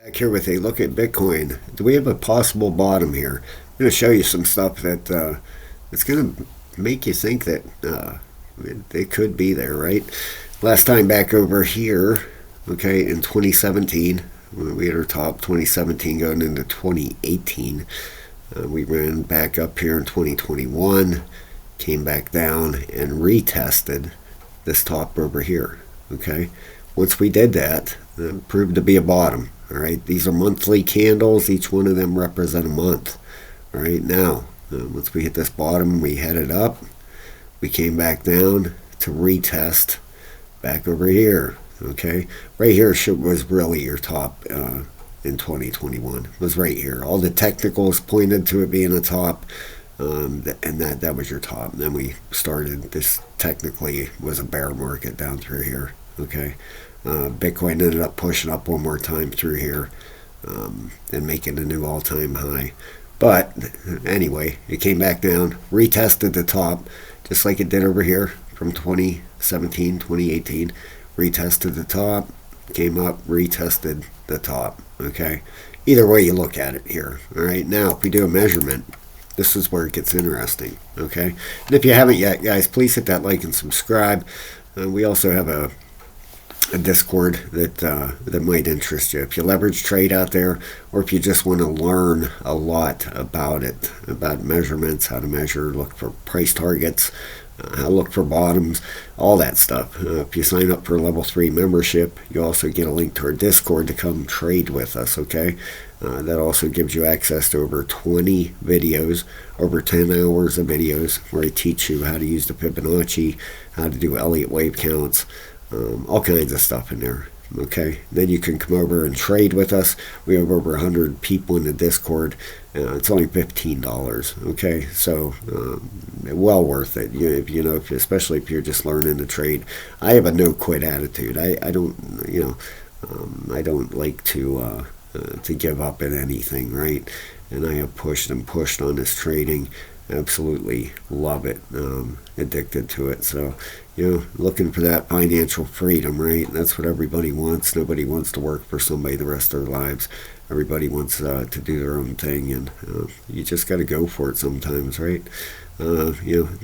Back here with a look at Bitcoin. Do we have a possible bottom here? I'm going to show you some stuff that it's going to make you think that it could be there, right? Last time back over here, okay, in 2017, we had our top 2017 going into 2018. We ran back up here in 2021, came back down and retested this top over here, okay? Once we did that, it proved to be a bottom. All right, these are monthly candles. Each one of them represent a month. All right, now once we hit this bottom, we headed up. We came back down to retest back over here. Okay, right here was really your top in 2021. It was right here. All the technicals pointed to it being a top, and that was your top. And then we started. This technically was a bear market down through here. Okay. Bitcoin ended up pushing up one more time through here and making a new all-time high. But anyway, it came back down, retested the top, just like it did over here from 2017, 2018. Retested the top, came up, retested the top. Okay, either way you look at it here. All right, now if we do a measurement, this is where it gets interesting. Okay, and if you haven't yet, guys, please hit that like and subscribe. We also have a Discord that might interest you. If you leverage trade out there, or if you just want to learn a lot about it, about measurements, how to measure, look for price targets, how to look for bottoms, all that stuff. If you sign up for level 3 membership, you also get a link to our Discord to come trade with us, okay? That also gives you access to over 20 videos, over 10 hours of videos, where I teach you how to use the Fibonacci, how to do Elliott wave counts, all kinds of stuff in there. Okay, then you can come over and trade with us. We have over 100 people in the Discord. It's only $15. Okay, so well worth it. Especially if you're just learning to trade. I have a no quit attitude. I don't I don't like to give up at anything, right? And I have pushed and pushed on this trading. Absolutely love it. Addicted to it. So, looking for that financial freedom, right? That's what everybody wants. Nobody wants to work for somebody the rest of their lives. Everybody wants to do their own thing, and you just got to go for it sometimes, right? None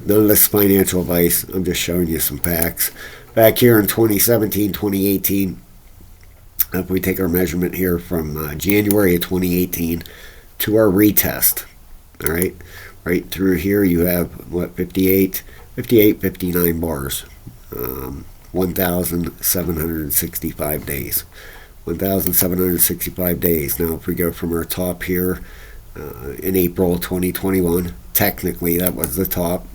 of this financial advice. I'm just showing you some facts. Back here in 2017, 2018, if we take our measurement here from January of 2018 to our retest, all right? Right through here you have, 59 bars. 1,765 days. 1,765 days. Now if we go from our top here in April 2021, technically that was the top.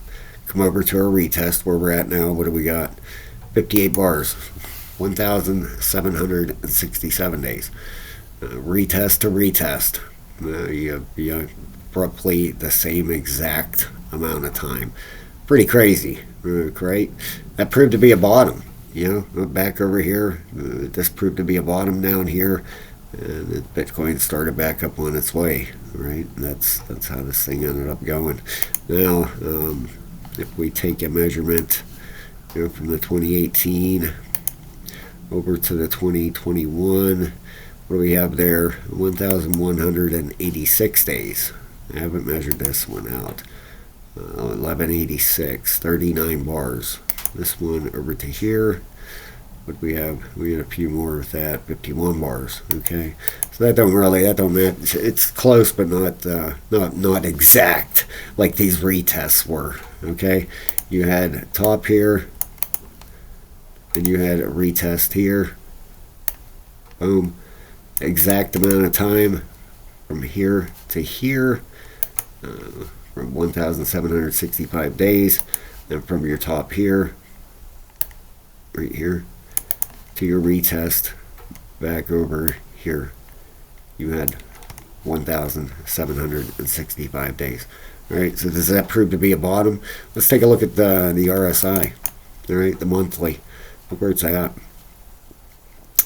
Come over to our retest where we're at now. What do we got? 58 bars. 1,767 days. Retest to retest. You roughly the same exact amount of time. Pretty crazy, right? That proved to be a bottom. Back over here, this proved to be a bottom down here, and Bitcoin started back up on its way, right? And that's how this thing ended up going. Now, if we take a measurement, from the 2018 over to the 2021, what do we have there? 1,186 days. I haven't measured this one out. 1186, 39 bars. This one over to here. What we have? We had a few more with that. 51 bars. Okay, so that don't match. It's close, but not exact like these retests were. Okay, you had top here, and you had a retest here. Boom, exact amount of time from here to here. From 1,765 days, and from your top here, right here, to your retest back over here, you had 1,765 days. All right, so does that prove to be a bottom? Let's take a look at the RSI. All right, the monthly. Look where it's at.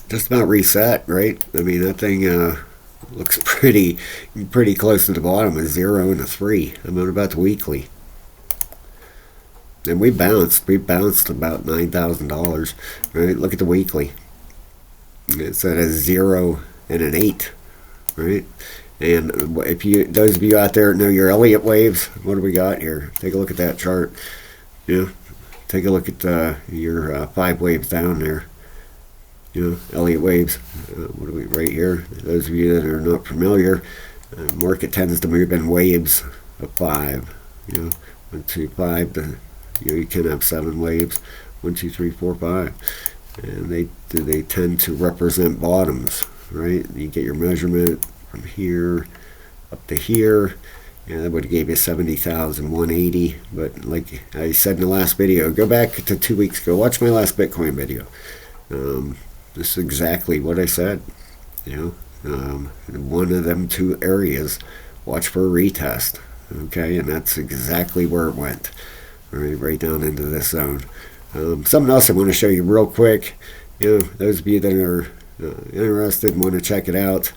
Just about reset, right? I mean, that thing looks pretty close to the bottom, a 0 and a 3. I'm on about the weekly. And we bounced about $9,000, right? Look at the weekly. It's at a 0 and an 8, right? And if you, those of you out there know your Elliott waves, what do we got here? Take a look at that chart. You know, take a look at your 5 waves down there. You know, Elliott waves. What do we right here? Those of you that are not familiar, market tends to move in waves of 5. You know, 1, 2, 5. You know, you can have 7 waves. 1, 2, 3, 4, 5, and they tend to represent bottoms, right? You get your measurement from here up to here, and that would have gave you 70,180. But like I said in the last video, go back to 2 weeks ago. Watch my last Bitcoin video. This is exactly what I said. You know, one of them 2 areas. Watch for a retest. Okay, and that's exactly where it went. Right down into this zone. Something else I want to show you real quick. You know, those of you that are interested and want to check it out.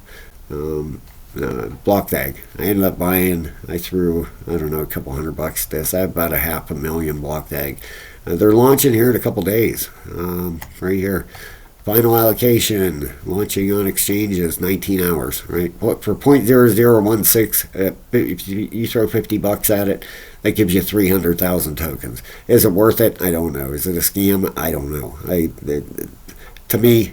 Block tag. I ended up buying, I threw, I don't know, a couple $100 at this. I have about a 500,000 block tag. They're launching here in a couple days. Right here. Final allocation, launching on exchanges, 19 hours, right? For 0.0016, if you throw $50 at it, that gives you 300,000 tokens. Is it worth it? I don't know. Is it a scam? I don't know. To me,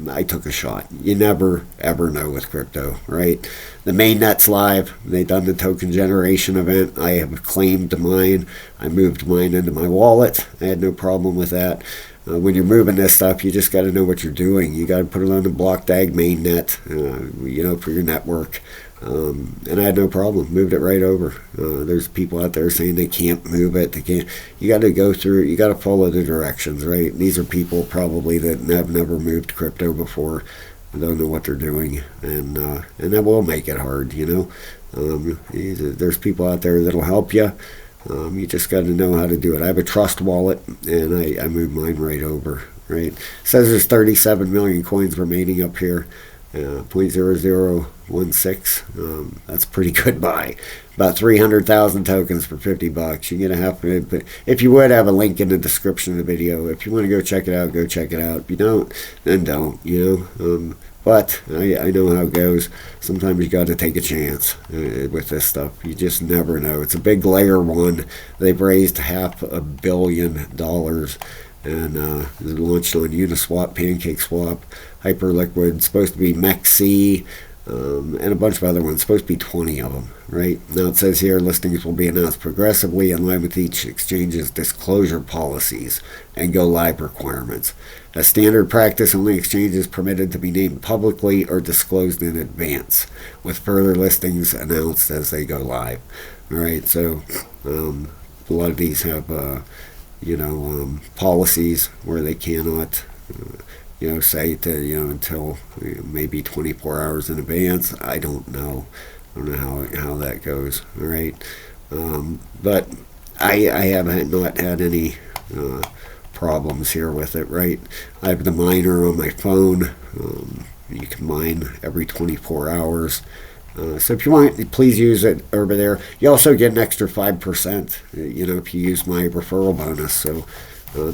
I took a shot. You never, ever know with crypto, right? The mainnet's live. They've done the token generation event. I have claimed mine. I moved mine into my wallet. I had no problem with that. When you're moving this stuff, you just got to know what you're doing. You got to put it on the block tag mainnet, you know, for your network. And I had no problem. Moved it right over. There's people out there saying they can't move it. They can't. You got to go through. You got to follow the directions, right? These are people probably that have never moved crypto before. Don't know what they're doing, and that will make it hard. You know, there's people out there that'll help you. You just got to know how to do it. I have a trust wallet, and I move mine right over. Right, it says there's 37 million coins remaining up here. 0.0016. That's a pretty good buy. About 300,000 tokens for $50. You get a half. But if you would, have a link in the description of the video. If you want to go check it out, go check it out. If you don't, then don't. You know. But I know how it goes. Sometimes you got to take a chance with this stuff. You just never know. It's a big layer 1. They've raised $500 million. And launched on Uniswap, PancakeSwap, Hyperliquid, supposed to be MEXC, and a bunch of other ones, supposed to be 20 of them, right? Now it says here, listings will be announced progressively in line with each exchange's disclosure policies and go live requirements. As standard practice, only exchanges permitted to be named publicly or disclosed in advance, with further listings announced as they go live. All right, so a lot of these have policies where they cannot, say to, until maybe 24 hours in advance. I don't know. I don't know how that goes. All right. But I have not had any problems here with it, right? I have the miner on my phone. You can mine every 24 hours. So if you want, please use it over there. You also get an extra 5%, if you use my referral bonus. So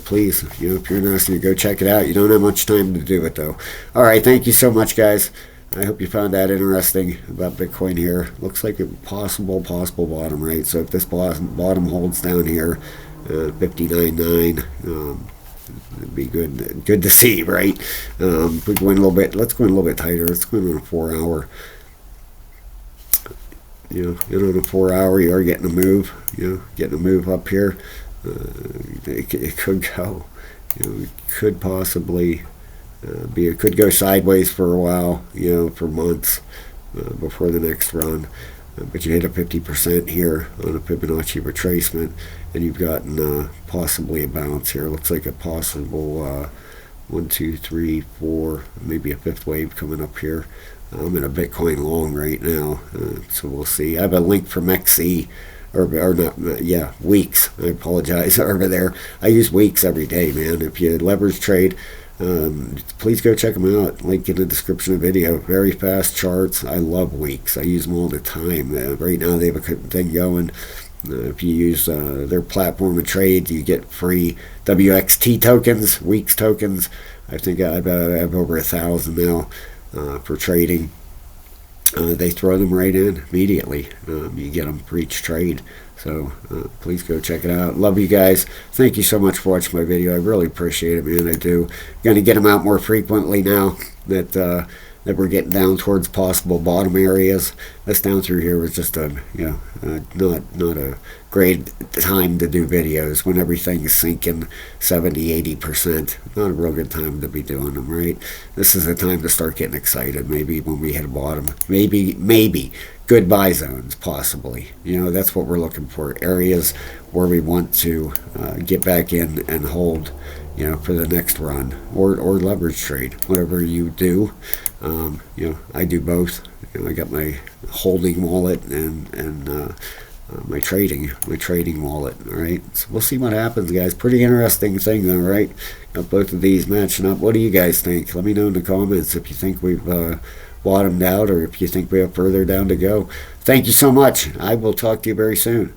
please, if you're interested, go check it out. You don't have much time to do it, though. All right, thank you so much, guys. I hope you found that interesting about Bitcoin here. Looks like a possible bottom, right? So if this bottom holds down here, 59.9, it'd be good to see, right? If we go in a little bit, let's go in a little bit tighter. Let's go in on a 4-hour. In a 4-hour, you are getting a move. Getting a move up here. It could go. It could possibly it could go sideways for a while. For months before the next run. But you hit a 50% here on a Fibonacci retracement, and you've gotten possibly a bounce here. Looks like a possible 1, 2, 3, 4, maybe a 5th wave coming up here. I'm in a Bitcoin long right now, so we'll see. I have a link for MEXC, or not, Weeks. I apologize over there. I use Weeks every day, man. If you leverage trade, please go check them out. Link in the description of the video. Very fast charts. I love Weeks. I use them all the time. Right now they have a thing going. If you use their platform of trade, you get free WXT tokens, Weeks tokens. I think I have over 1,000 now. for trading. They throw them right in immediately. You get them for each trade. So please go check it out. Love you guys. Thank you so much for watching my video. I really appreciate it, man. I do. Going to get them out more frequently now that that we're getting down towards possible bottom areas. This down through here was just a not a great time to do videos when everything's sinking 70-80%. Not a real good time to be doing them, right? This is the time to start getting excited. Maybe when we hit a bottom, maybe good buy zones, possibly. That's what we're looking for, areas where we want to get back in and hold, for the next run, or leverage trade, whatever you do. I do both. I got my holding wallet and my trading wallet. All right, so we'll see what happens, guys. Pretty interesting thing, though, right? Got both of these matching up. What do you guys think? Let me know in the comments if you think we've bottomed out, or if you think we have further down to go. Thank you so much. I will talk to you very soon.